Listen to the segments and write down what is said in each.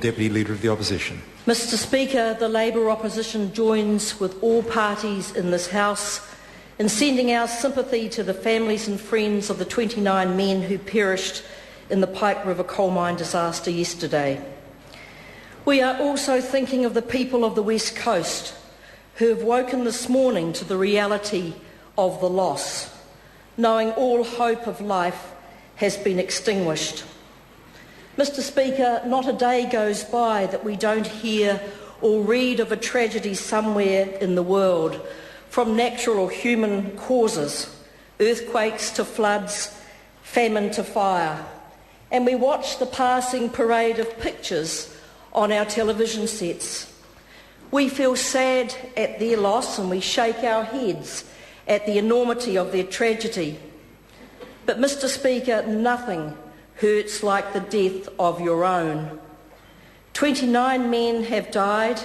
Deputy Leader of the Opposition. Mr Speaker, the Labour opposition joins with all parties in this House in sending our sympathy to the families and friends of the 29 men who perished in the Pike River coal mine disaster yesterday. We are also thinking of the people of the West Coast who have woken this morning to the reality of the loss, knowing all hope of life has been extinguished. Mr Speaker, not a day goes by that we don't hear or read of a tragedy somewhere in the world, from natural or human causes, earthquakes to floods, famine to fire. And we watch the passing parade of pictures on our television sets. We feel sad at their loss and we shake our heads at the enormity of their tragedy. But Mr Speaker, nothing hurts like the death of your own. 29 men have died,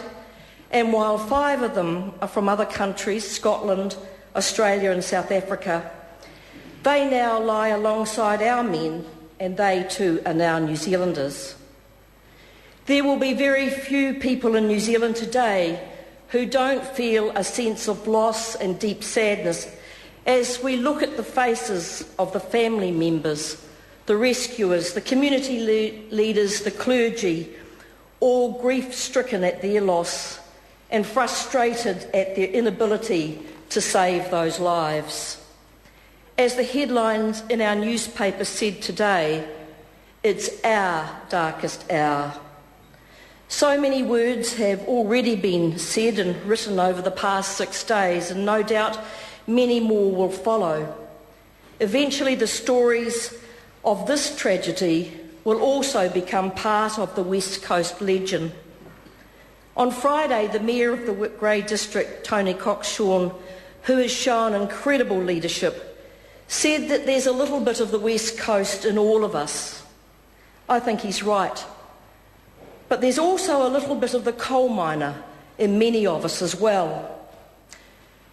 and while 5 of them are from other countries, Scotland, Australia and South Africa, they now lie alongside our men, and they too are now New Zealanders. There will be very few people in New Zealand today who don't feel a sense of loss and deep sadness as we look at the faces of the family members, the rescuers, the community leaders, the clergy, all grief-stricken at their loss and frustrated at their inability to save those lives. As the headlines in our newspaper said today, it's our darkest hour. So many words have already been said and written over the past 6 days, and no doubt many more will follow. Eventually the stories of this tragedy will also become part of the West Coast legend. On Friday, the Mayor of the Whitgrave District, Tony Coxshorn, who has shown incredible leadership, said that there's a little bit of the West Coast in all of us. I think he's right. But there's also a little bit of the coal miner in many of us as well.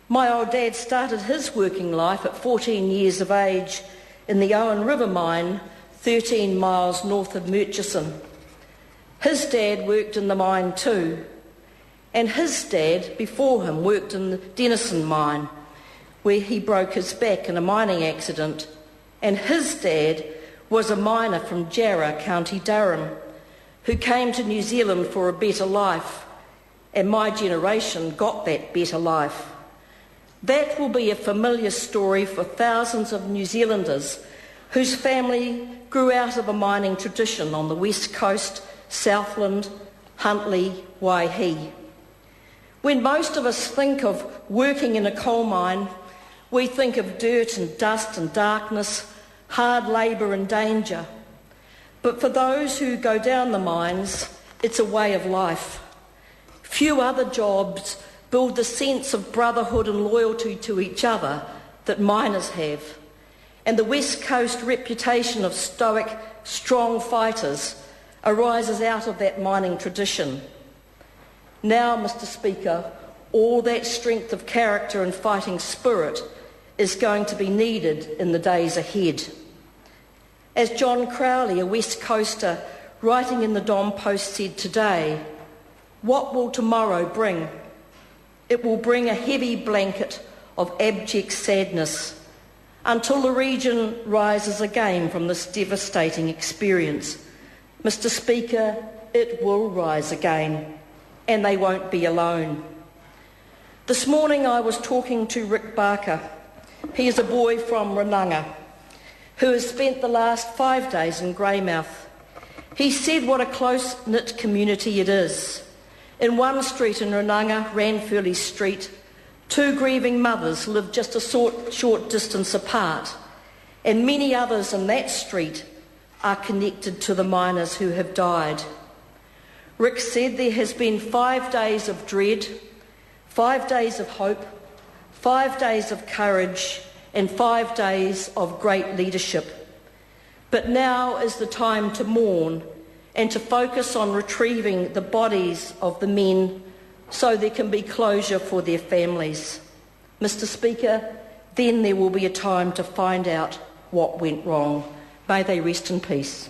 My old dad started his working life at 14 years of age in the Owen River mine, 13 miles north of Murchison. His dad worked in the mine too, and his dad before him worked in the Denison mine, where he broke his back in a mining accident, and his dad was a miner from Jarrah, County Durham, who came to New Zealand for a better life, and my generation got that better life. That will be a familiar story for thousands of New Zealanders whose family grew out of a mining tradition on the West Coast, Southland, Huntly, Waihi. When most of us think of working in a coal mine, we think of dirt and dust and darkness, hard labour and danger. But for those who go down the mines, it's a way of life. Few other jobs build the sense of brotherhood and loyalty to each other that miners have. And the West Coast reputation of stoic, strong fighters arises out of that mining tradition. Now, Mr Speaker, all that strength of character and fighting spirit is going to be needed in the days ahead. As John Crowley, a West Coaster, writing in the Dom Post said today, what will tomorrow bring? It will bring a heavy blanket of abject sadness until the region rises again from this devastating experience. Mr Speaker, it will rise again, and they won't be alone. This morning I was talking to Rick Barker. He is a boy from Rananga who has spent the last 5 days in Greymouth. He said what a close-knit community it is. In one street in Rananga, Ranfurly Street, 2 grieving mothers live just a short distance apart, and many others in that street are connected to the miners who have died. Rick said there has been 5 days of dread, 5 days of hope, 5 days of courage, and 5 days of great leadership. But now is the time to mourn and to focus on retrieving the bodies of the men so there can be closure for their families. Mr Speaker, then there will be a time to find out what went wrong. May they rest in peace.